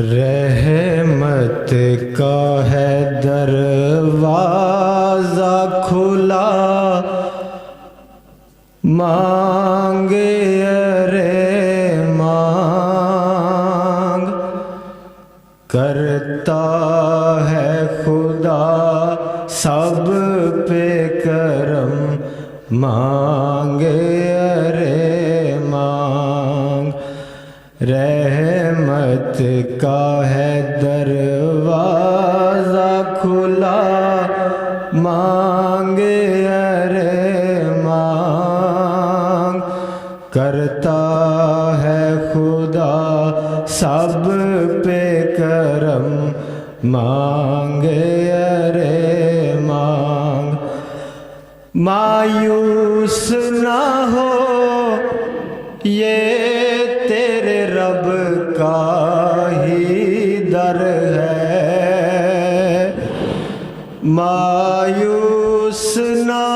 رحمت کا ہے دروازہ کھلا، مانگے ارے مانگ، کرتا ہے خدا سب پہ کرم، مانگے ارے مانگ۔ رحمت کا ہے دروازہ کھلا، مانگے ارے مانگ، کرتا ہے خدا سب پہ کرم، مانگے ارے مانگ۔ مایوس نہ ہو یہ تیرے رب کا ہی در ہے، مایوس نہ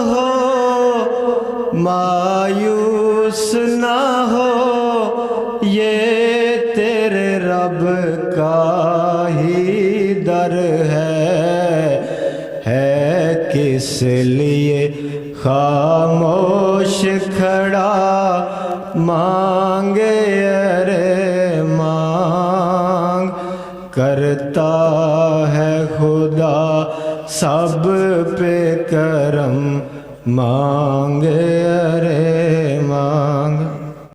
ہو، مایوس نہ ہو، یہ تیرے رب کا ہی در ہے کس لیے خاموش کھڑا، مانگے ارے مانگ، کرتا ہے خدا سب پہ کرم، مانگے ارے مانگ۔